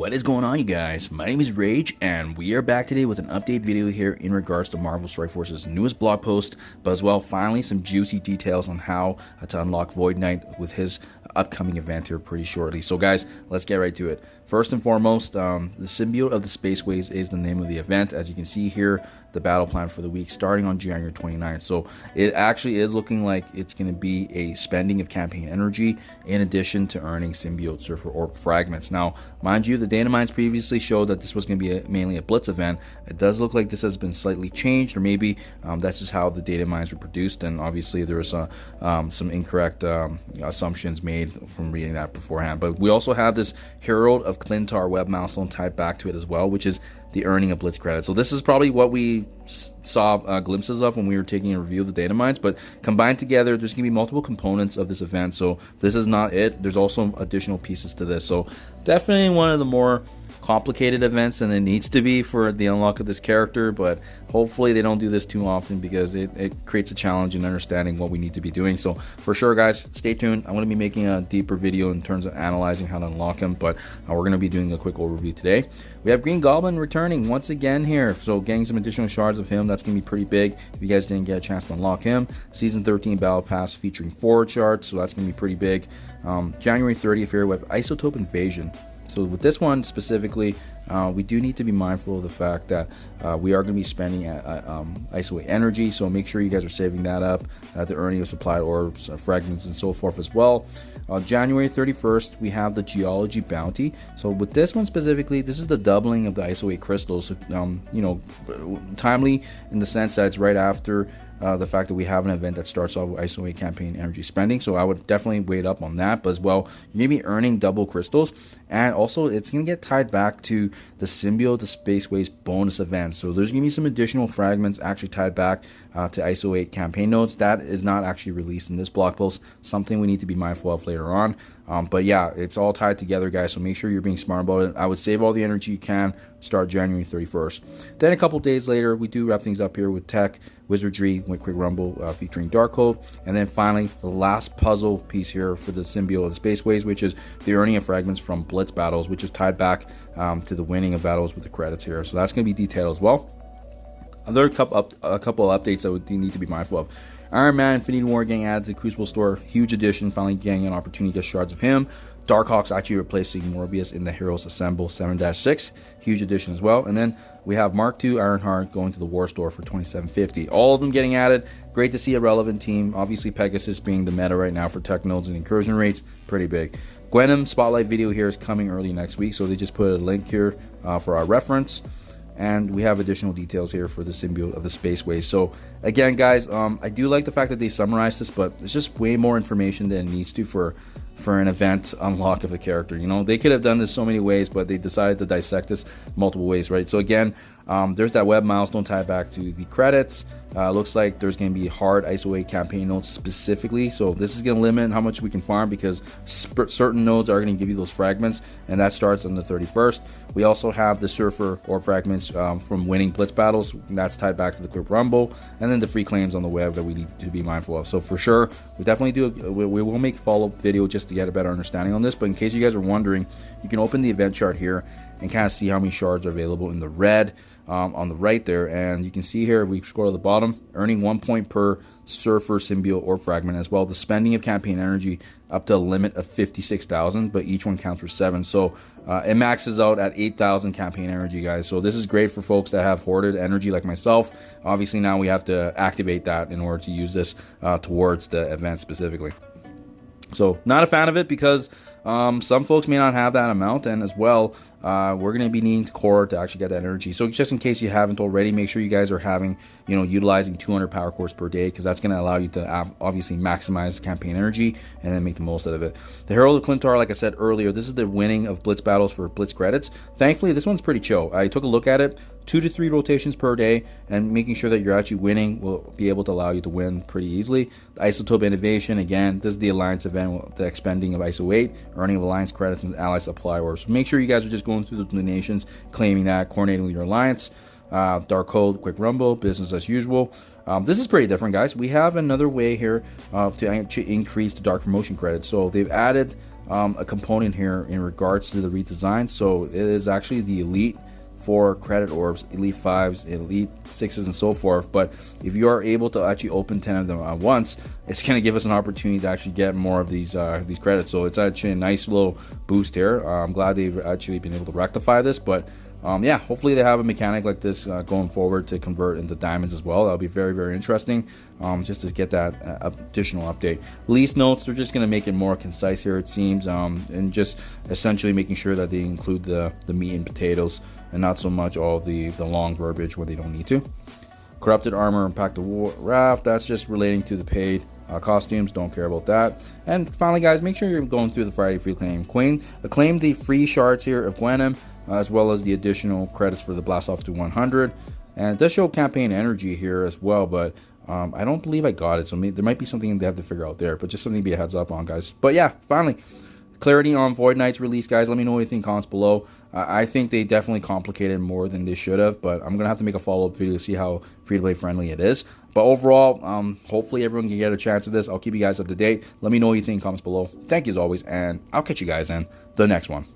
What is going on, you guys? My name is Rayge, and we are back today with an update video here in regards to Marvel Strike Force's newest blog post, but as well, finally, some juicy details on how to unlock Void Knight with his upcoming event here pretty shortly. So guys, let's get right to it. First and foremost, the Symbiote of the Spaceways is the name of the event. As you can see here, the battle plan for the week starting on January 29th. So it actually is looking like it's going to be a spending of campaign energy in addition to earning Symbiote Surfer Orb fragments. Now, mind you, the data mines previously showed that this was going to be mainly a BLITZ event. It does look like this has been slightly changed, or maybe that's just how the data mines were produced, and obviously there was some incorrect assumptions made from reading that beforehand. But we also have this Herald of Clintar web milestone tied back to it as well, which is the earning of BLITZ credits. So this is probably what we saw glimpses of when we were taking a review of the data mines, but combined together, there's gonna be multiple components of this event. So this is not it. There's also additional pieces to this. So definitely one of the more complicated events than it needs to be for the unlock of this character, but hopefully they don't do this too often because it creates a challenge in understanding what we need to be doing. So for sure, guys, stay tuned. I'm going to be making a deeper video in terms of analyzing how to unlock him, but we're going to be doing a quick overview today. We have Green Goblin returning once again here, so getting some additional shards of him, that's going to be pretty big if you guys didn't get a chance to unlock him. Season 13 Battle Pass featuring 4 shards, so that's going to be pretty big. January 30th here, we have Isotope Invasion. So with this one specifically, we do need to be mindful of the fact that we are going to be spending ISO-8 energy, so make sure you guys are saving that up, the earning of supplied orbs, fragments, and so forth as well. January 31st, we have the Geology Bounty. So with this one specifically, this is the doubling of the ISO-8 crystals. So, you know, timely in the sense that it's right after the fact that we have an event that starts off with ISO-8 campaign energy spending. So I would definitely wait up on that, but as well, you're gonna be earning double crystals, and also it's gonna get tied back to the Symbiote the Spaceways bonus event. So there's gonna be some additional fragments actually tied back to ISO-8 campaign nodes. That is not actually released in this blog post, something we need to be mindful of later on. But yeah, it's all tied together, guys, so make sure you're being smart about it. I would save all the energy you can, start January 31st. Then a couple days later, we do wrap things up here with Tech Wizardry with Quick Rumble featuring Darkhold. And then finally, the last puzzle piece here for the Symbiote of the Spaceways, which is the earning of fragments from BLITZ battles, which is tied back to the winning of battles with the credits here. So that's going to be detailed as well. A couple updates that we need to be mindful of. Iron Man Infinity War getting added to the Crucible store, huge addition, finally getting an opportunity to get shards of him. Darkhawk's actually replacing Morbius in the Heroes Assemble 7-6, huge addition as well. And then we have Mark II Ironheart going to the War Store for $27.50. All of them getting added. Great to see a relevant team. Obviously Pegasus being the meta right now for tech nodes and incursion rates, pretty big. Gwenom Spotlight video here is coming early next week, so they just put a link here for our reference. And we have additional details here for the Symbiote of the Spaceways. So again, guys, I do like the fact that they summarized this, but it's just way more information than it needs to for an event unlock of a character. You know, they could have done this so many ways, but they decided to dissect this multiple ways, right? So again, there's that web milestone tied back to the credits. Looks like there's going to be hard ISO-8 campaign nodes specifically, so this is going to limit how much we can farm because certain nodes are going to give you those fragments, and that starts on the 31st. We also have the Surfer Orb fragments from winning BLITZ battles, and that's tied back to the Quick Rumble, and then the free claims on the web that we need to be mindful of. So for sure, we definitely we will make a follow-up video just to get a better understanding on this, but in case you guys are wondering, you can open the event chart here and kind of see how many shards are available in the red on the right there, and you can see here if we scroll to the bottom, earning 1 point per Surfer Symbiote Orb fragment, as well the spending of campaign energy up to a limit of 56,000, but each one counts for 7, so it maxes out at 8,000 campaign energy, guys. So this is great for folks that have hoarded energy like myself. Obviously now we have to activate that in order to use this towards the event specifically. So not a fan of it because some folks may not have that amount, and as well we're going to be needing to core to actually get that energy. So just in case you haven't already, make sure you guys are having, you know, utilizing 200 power cores per day, because that's going to allow you to obviously maximize campaign energy and then make the most out of it. The Herald of Clintar, like I said earlier, this is the winning of BLITZ battles for BLITZ credits. Thankfully this one's pretty chill. I took a look at it, 2 to 3 rotations per day, and making sure that you're actually winning will be able to allow you to win pretty easily. The Isotope Innovation, again, this is the Alliance event with the expending of ISO-8, earning of Alliance credits and ally supply orbs. So make sure you guys are just going through the donations, claiming that, coordinating with your Alliance. Dark Code, Quick Rumble, business as usual. This is pretty different, guys. We have another way here to actually increase the dark promotion credits. So they've added a component here in regards to the redesign. So it is actually the Elite 4 credit orbs, Elite 5s, Elite 6s, and so forth. But if you are able to actually open 10 of them at once, it's going to give us an opportunity to actually get more of these credits. So it's actually a nice little boost here. I'm glad they've actually been able to rectify this. But yeah, hopefully they have a mechanic like this going forward to convert into diamonds as well. That'll be very, very interesting, just to get that additional update. Release notes, they're just going to make it more concise here, it seems, and just essentially making sure that they include the meat and potatoes and not so much all the long verbiage where they don't need to. Corrupted armor and Pact of War Raft, that's just relating to the paid costumes, don't care about that. And finally, guys, make sure you're going through the Friday free claim the free shards here of Gwenem, as well as the additional credits for the blast off to 100. And it does show campaign energy here as well, but I don't believe I got it, so there might be something they have to figure out there, but just something to be a heads up on, guys. But yeah, finally, clarity on Void Knight's release, guys. Let me know what you think in comments below. I think they definitely complicated more than they should have, but I'm gonna have to make a follow-up video to see how free-to-play friendly it is. But overall, hopefully everyone can get a chance at this. I'll keep you guys up to date. Let me know what you think in comments below. Thank you as always, and I'll catch you guys in the next one.